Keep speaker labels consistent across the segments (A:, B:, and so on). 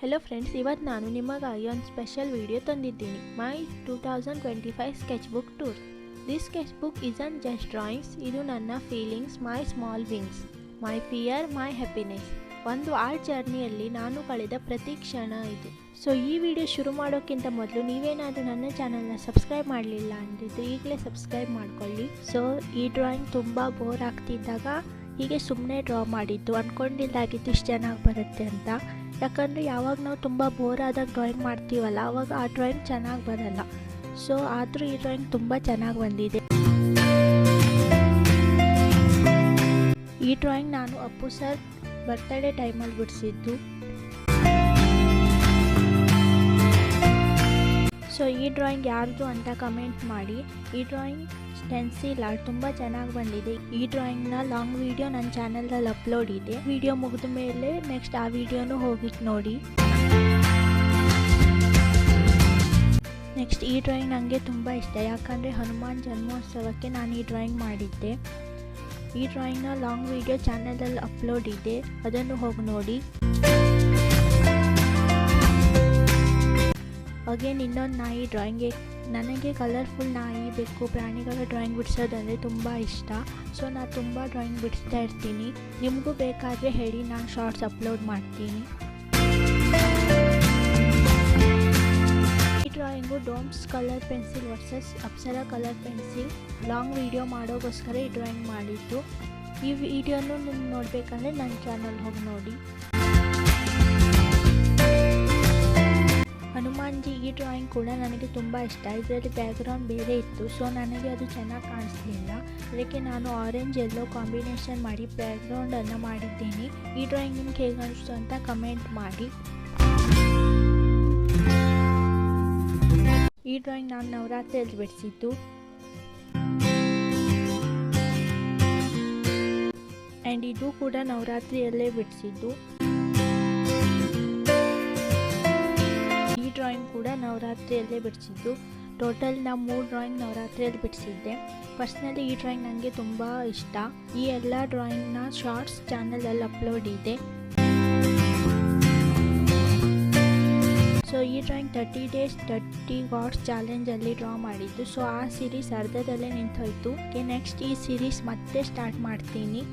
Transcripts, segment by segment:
A: Hello friends, ಇವತ್ತು ನಾನು ನಿಮಗಾಗಿ ಒಂದು ಸ್ಪೆಷಲ್ ವಿಡಿಯೋ ತಂದಿದ್ದೀನಿ. ಮೈ 2025 sketchbook tour. This sketchbook isn't just drawings, ಇದು ನನ್ನ feelings, my small wings, my fear, my happiness. ಒಂದು ಆರ್ಟ್ ಜರ್ನಿಯಲ್ಲಿ ನಾನು ಕಳೆದ ಪ್ರತಿ ಕ್ಷಣ ಇದು. ಸೊ ಈ ವಿಡಿಯೋ ಶುರು ಮಾಡೋಕ್ಕಿಂತ ಮೊದಲು ನೀವೇನಾದರೂ ನನ್ನ ಚಾನಲ್ನ ಸಬ್ಸ್ಕ್ರೈಬ್ ಮಾಡಲಿಲ್ಲ ಅಂದಿದ್ರೆ ಈಗಲೇ ಸಬ್ಸ್ಕ್ರೈಬ್ ಮಾಡ್ಕೊಳ್ಳಿ. ಸೊ ಈ ಡ್ರಾಯಿಂಗ್ ತುಂಬ ಬೋರ್ ಆಗ್ತಿದ್ದಾಗ ಹೀಗೆ ಸುಮ್ಮನೆ ಡ್ರಾ ಮಾಡಿದ್ದು, ಅಂದ್ಕೊಂಡಿದ್ದಾಗಿದ್ದು ಇಷ್ಟು ಚೆನ್ನಾಗಿ ಬರುತ್ತೆ ಅಂತ. ಯಾಕಂದರೆ ಯಾವಾಗ ನಾವು ತುಂಬ ಬೋರ್ ಆದಾಗ ಡ್ರಾಯಿಂಗ್ ಮಾಡ್ತೀವಲ್ಲ ಆವಾಗ ಆ ಡ್ರಾಯಿಂಗ್ ಚೆನ್ನಾಗಿ ಬರಲ್ಲ. ಸೊ ಆದರೂ ಈ ಡ್ರಾಯಿಂಗ್ ತುಂಬ ಚೆನ್ನಾಗಿ ಬಂದಿದೆ. ಈ ಡ್ರಾಯಿಂಗ್ ನಾನು ಅಪ್ಪು ಸರ್ ಬರ್ತ್ಡೇ ಟೈಮಲ್ಲಿ ಬಿಡಿಸಿದ್ದು. ಸೊ ಈ ಡ್ರಾಯಿಂಗ್ ಯಾರ್ದು ಅಂತ ಕಮೆಂಟ್ ಮಾಡಿ. ಈ ಡ್ರಾಯಿಂಗ್ ಸ್ಟೆನ್ಸಿಲ್ ಆರ್ಟ್ ತುಂಬ ಚೆನ್ನಾಗಿ ಬಂದಿದೆ. ಈ ಡ್ರಾಯಿಂಗ್ನ ಲಾಂಗ್ ವಿಡಿಯೋ ನನ್ನ ಚಾನಲ್ನಲ್ಲಿ ಅಪ್ಲೋಡ್ ಇದೆ. ವಿಡಿಯೋ ಮುಗಿದ ಮೇಲೆ ನೆಕ್ಸ್ಟ್ ಆ ವಿಡಿಯೋನು ಹೋಗಿ ನೋಡಿ. ನೆಕ್ಸ್ಟ್ ಈ ಡ್ರಾಯಿಂಗ್ ನನಗೆ ತುಂಬ ಇಷ್ಟ, ಯಾಕಂದರೆ ಹನುಮಾನ್ ಜನ್ಮೋತ್ಸವಕ್ಕೆ ನಾನು ಈ ಡ್ರಾಯಿಂಗ್ ಮಾಡಿದ್ದೆ. ಈ ಡ್ರಾಯಿಂಗ್ನ ಲಾಂಗ್ ವಿಡಿಯೋ ಚಾನಲಲ್ಲಿ ಅಪ್ಲೋಡ್ ಇದೆ, ಅದನ್ನು ಹೋಗಿ ನೋಡಿ. ಅಗೇನ್ ಇನ್ನೊಂದು ನಾಯಿ ಡ್ರಾಯಿಂಗ್ಗೆ. ನನಗೆ ಕಲರ್ಫುಲ್ ನಾಯಿ, ಬೆಕ್ಕು, ಪ್ರಾಣಿಗಳ ಡ್ರಾಯಿಂಗ್ ಬಿಡಿಸೋದಂದರೆ ತುಂಬ ಇಷ್ಟ. ಸೊ ನಾನು ತುಂಬ ಡ್ರಾಯಿಂಗ್ ಬಿಡಿಸ್ತಾ ಇರ್ತೀನಿ. ನಿಮಗೂ ಬೇಕಾದರೆ ಹೇಳಿ, ನಾನು ಶಾರ್ಟ್ಸ್ ಅಪ್ಲೋಡ್ ಮಾಡ್ತೀನಿ. ಈ drawing Doms colour pencil versus Apsara colour pencil long video ಮಾಡೋಕ್ಕೋಸ್ಕರ ಈ ಡ್ರಾಯಿಂಗ್ ಮಾಡಿದ್ದು. ಈ ವಿಡಿಯೋನು ನಿಮ್ಗೆ ನೋಡಬೇಕಂದ್ರೆ ನನ್ನ ಚಾನಲ್ ಹೋಗಿ ನೋಡಿ. ಹನುಮಾನ್ಜಿ ಈ ಡ್ರಾಯಿಂಗ್ ಕೂಡ ನನಗೆ ತುಂಬ ಇಷ್ಟ. ಇದರಲ್ಲಿ ಬ್ಯಾಕ್ಗ್ರೌಂಡ್ ಬೇರೆ ಇತ್ತು, ಸೊ ನನಗೆ ಅದು ಚೆನ್ನಾಗಿ ಕಾಣಿಸ್ಲಿಲ್ಲ. ಅದಕ್ಕೆ ನಾನು ಆರೆಂಜ್ ಯೆಲ್ಲೋ ಕಾಂಬಿನೇಷನ್ ಮಾಡಿ ಬ್ಯಾಕ್ಗ್ರೌಂಡನ್ನು ಮಾಡಿದ್ದೀನಿ. ಈ ಡ್ರಾಯಿಂಗ್ ನಿಮ್ಗೆ ಹೇಗೆ ಅನಿಸ್ತು ಅಂತ ಕಮೆಂಟ್ ಮಾಡಿ. ಈ ಡ್ರಾಯಿಂಗ್ ನಾನು ನವರಾತ್ರಿಯಲ್ಲಿ ಬಿಡಿಸಿದ್ದು. ಆ್ಯಂಡ್ ಇದು ಕೂಡ ನವರಾತ್ರಿಯಲ್ಲೇ ಬಿಡಿಸಿದ್ದು. ಈ ಡ್ರಾಯಿಂಗ್ ಕೂಡ ನವರಾತ್ರಿಯಲ್ಲೇ ಬಿಡಿಸಿದ್ದು. ಟೋಟಲ್ ನಾವು 3 ಡ್ರಾಯಿಂಗ್ ನವರಾತ್ರಿಯಲ್ಲಿ ಬಿಡಿಸಿದ್ದೆ. ಪರ್ಸ್ನಲಿ ಈ ಡ್ರಾಯಿಂಗ್ ನನಗೆ ತುಂಬ ಇಷ್ಟ. ಈ ಎಲ್ಲ ಡ್ರಾಯಿಂಗ್ನ ಶಾರ್ಟ್ಸ್ ಚಾನಲಲ್ಲಿ ಅಪ್ಲೋಡ್ ಇದೆ. ಸೊ ಈ ಡ್ರಾಯಿಂಗ್ 30 days 30 gods ಚಾಲೆಂಜಲ್ಲಿ ಡ್ರಾ ಮಾಡಿದ್ದು. ಸೊ ಆ ಸೀರೀಸ್ ಅರ್ಧದಲ್ಲೇ ನಿಂತೋಯ್ತು. ನೆಕ್ಸ್ಟ್ ಈ ಸೀರೀಸ್ ಮತ್ತೆ ಸ್ಟಾರ್ಟ್ ಮಾಡ್ತೀನಿ.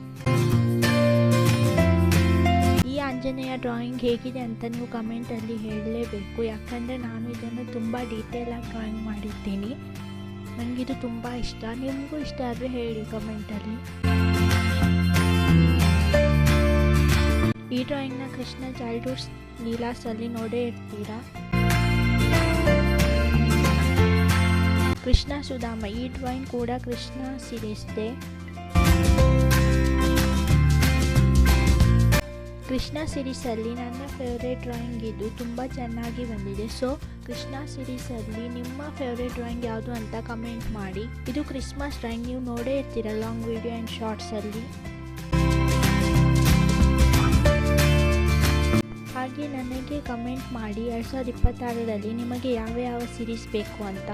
A: ಈ ಆಂಜನೇಯ ಡ್ರಾಯಿಂಗ್ ಹೇಗಿದೆ ಅಂತ ನೀವು ಕಮೆಂಟಲ್ಲಿ ಹೇಳಲೇಬೇಕು, ಯಾಕಂದರೆ ನಾನು ಇದನ್ನು ತುಂಬ ಡೀಟೇಲಾಗಿ ಡ್ರಾಯಿಂಗ್ ಮಾಡಿದ್ದೀನಿ. ನನಗಿದು ತುಂಬ ಇಷ್ಟ. ನಿಮಗೂ ಇಷ್ಟ ಆದರೆ ಹೇಳಿ ಕಮೆಂಟಲ್ಲಿ. ಈ ಡ್ರಾಯಿಂಗ್ನ ಕೃಷ್ಣ ಚೈಲ್ಡ್ಹುಡ್ ಲೀಲಾಸಲ್ಲಿ ನೋಡೇ ಇರ್ತೀರಾ. ಕೃಷ್ಣ ಸುಧಾಮ ಈ ಡ್ರಾಯಿಂಗ್ ಕೂಡ ಕೃಷ್ಣ ಸೀರೀಸ್ದೆ. ಕೃಷ್ಣ ಸೀರೀಸಲ್ಲಿ ನನ್ನ ಫೇವ್ರೇಟ್ ಡ್ರಾಯಿಂಗ್ ಇದು, ತುಂಬ ಚೆನ್ನಾಗಿ ಬಂದಿದೆ. ಸೊ ಕೃಷ್ಣ ಸೀರೀಸಲ್ಲಿ ನಿಮ್ಮ ಫೇವ್ರೇಟ್ ಡ್ರಾಯಿಂಗ್ ಯಾವುದು ಅಂತ ಕಮೆಂಟ್ ಮಾಡಿ. ಇದು ಕ್ರಿಸ್ಮಸ್ ಡ್ರಾಯಿಂಗ್, ನೀವು ನೋಡೇ ಇರ್ತೀರ ಲಾಂಗ್ ವಿಡಿಯೋ ಆ್ಯಂಡ್ ಶಾರ್ಟ್ಸಲ್ಲಿ. ಹಾಗೆ ನನಗೆ ಕಮೆಂಟ್ ಮಾಡಿ 2026ರಲ್ಲಿ ನಿಮಗೆ ಯಾವ ಸೀರೀಸ್ ಬೇಕು ಅಂತ.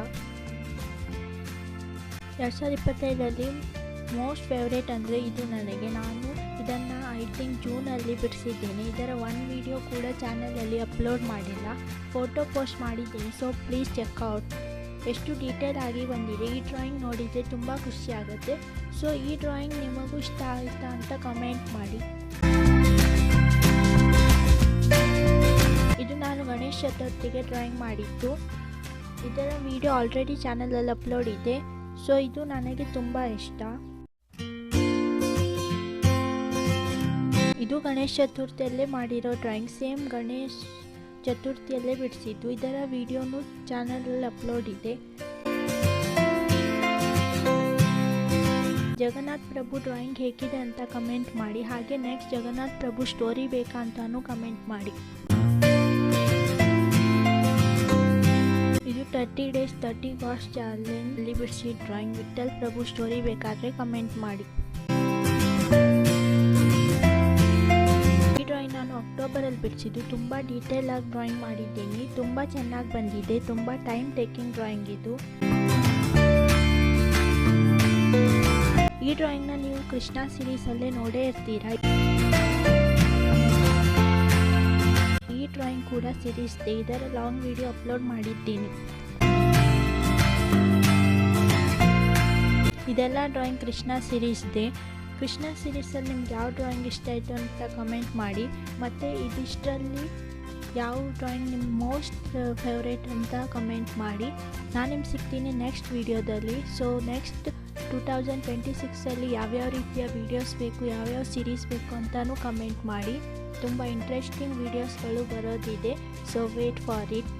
A: 2025ರಲ್ಲಿ ಮೋಸ್ಟ್ ಫೇವ್ರೇಟ್ ಅಂದರೆ ಇದು ನನಗೆ. ನಾನು ಇದನ್ನು ಐ ಥಿಂಕ್ ಜೂನಲ್ಲಿ ಬಿಡಿಸಿದ್ದೀನಿ. ಇದರ 1 ವಿಡಿಯೋ ಕೂಡ ಚಾನಲಲ್ಲಿ ಅಪ್ಲೋಡ್ ಮಾಡಿಲ್ಲ, ಫೋಟೋ ಪೋಸ್ಟ್ ಮಾಡಿದ್ದೀನಿ. So please check out. ಎಷ್ಟು ಡೀಟೇಲ್ ಆಗಿ ಬಂದಿದೆ. ಈ ಡ್ರಾಯಿಂಗ್ ನೋಡಿದರೆ ತುಂಬ ಖುಷಿ ಆಗುತ್ತೆ. ಸೊ ಈ ಡ್ರಾಯಿಂಗ್ ನಿಮಗೂ ಇಷ್ಟ ಆಯಿತಾ ಅಂತ ಕಮೆಂಟ್ ಮಾಡಿ. ಇದು ನಾನು ಗಣೇಶ ಚತುರ್ಥಿಗೆ ಡ್ರಾಯಿಂಗ್ ಮಾಡಿದ್ದು. ಇದರ ವಿಡಿಯೋ ಆಲ್ರೆಡಿ ಚಾನಲಲ್ಲಿ ಅಪ್ಲೋಡ್ ಇದೆ. ಸೊ ಇದು ನನಗೆ ತುಂಬ ಇಷ್ಟ. ಇದು ಗಣೇಶ ಚತುರ್ಥಿಯಲ್ಲೇ ಮಾಡಿರೋ ಡ್ರಾಯಿಂಗ್, ಸೇಮ್ ಗಣೇಶ ಚತುರ್ಥಿಯಲ್ಲೇ ಬಿಡಿಸಿದ್ದು. ಇದರ ವಿಡಿಯೋನು ಚಾನಲಲ್ಲಿ ಅಪ್ಲೋಡ್ ಇದೆ. ಜಗನ್ನಾಥ್ ಪ್ರಭು ಡ್ರಾಯಿಂಗ್ ಹೇಗಿದೆ ಅಂತ ಕಮೆಂಟ್ ಮಾಡಿ. ಹಾಗೆ ನೆಕ್ಸ್ಟ್ ಜಗನ್ನಾಥ್ ಪ್ರಭು ಸ್ಟೋರಿ ಬೇಕಾ ಅಂತಾನು ಕಮೆಂಟ್ ಮಾಡಿ. ಇದು 30 days 30 gods ಚಾಲೆಂಜಲ್ಲಿ ಬಿಡಿಸಿದ ಡ್ರಾಯಿಂಗ್. ವಿಠಲ್ ಪ್ರಭು ಸ್ಟೋರಿ ಬೇಕಾದರೆ ಕಮೆಂಟ್ ಮಾಡಿ. ನಾನು ಅಕ್ಟೋಬರಲ್ಲಿ ಬಿಡಿಸಿದ್ದು. ತುಂಬ ಡೀಟೇಲ್ ಆಗಿ ಡ್ರಾಯಿಂಗ್ ಮಾಡಿದ್ದೀನಿ. ತುಂಬ ಚೆನ್ನಾಗಿ ಬಂದಿದೆ. ತುಂಬ ಟೈಮ್ ಟೇಕಿಂಗ್ ಡ್ರಾಯಿಂಗ್ ಇದು. ಈ ಡ್ರಾಯಿಂಗ್ನ ನೀವು ಕೃಷ್ಣ ಸೀರೀಸಲ್ಲೇ ನೋಡೇ ಇರ್ತೀರ. ಈ ಡ್ರಾಯಿಂಗ್ ಕೂಡ ಸಿರೀಸ್ ಇದೆ, ಇದರ ಲಾಂಗ್ ವಿಡಿಯೋ ಅಪ್ಲೋಡ್ ಮಾಡಿದ್ದೀನಿ. ಇದೆಲ್ಲ ಡ್ರಾಯಿಂಗ್ ಕೃಷ್ಣ ಸಿರೀಸ್ದೆ. ಕೃಷ್ಣ ಸೀರೀಸಲ್ಲಿ ನಿಮ್ಗೆ ಯಾವ ಡ್ರಾಯಿಂಗ್ ಇಷ್ಟ ಆಯಿತು ಅಂತ ಕಮೆಂಟ್ ಮಾಡಿ. ಮತ್ತು ಇದಿಷ್ಟರಲ್ಲಿ ಯಾವ ಡ್ರಾಯಿಂಗ್ ನಿಮ್ಮ ಮೋಸ್ಟ್ ಫೇವ್ರೇಟ್ ಅಂತ ಕಮೆಂಟ್ ಮಾಡಿ. ನಾನು ನಿಮ್ಗೆ ಸಿಗ್ತೀನಿ ನೆಕ್ಸ್ಟ್ ವೀಡಿಯೋದಲ್ಲಿ. ಸೊ ನೆಕ್ಸ್ಟ್ 2026ಅಲ್ಲಿ ಯಾವ್ಯಾವ ರೀತಿಯ ವೀಡಿಯೋಸ್ ಬೇಕು, ಯಾವ್ಯಾವ ಸೀರೀಸ್ ಬೇಕು ಅಂತಲೂ ಕಮೆಂಟ್ ಮಾಡಿ. ತುಂಬ ಇಂಟ್ರೆಸ್ಟಿಂಗ್ ವೀಡಿಯೋಸ್ಗಳು ಬರೋದಿದೆ. So wait for it.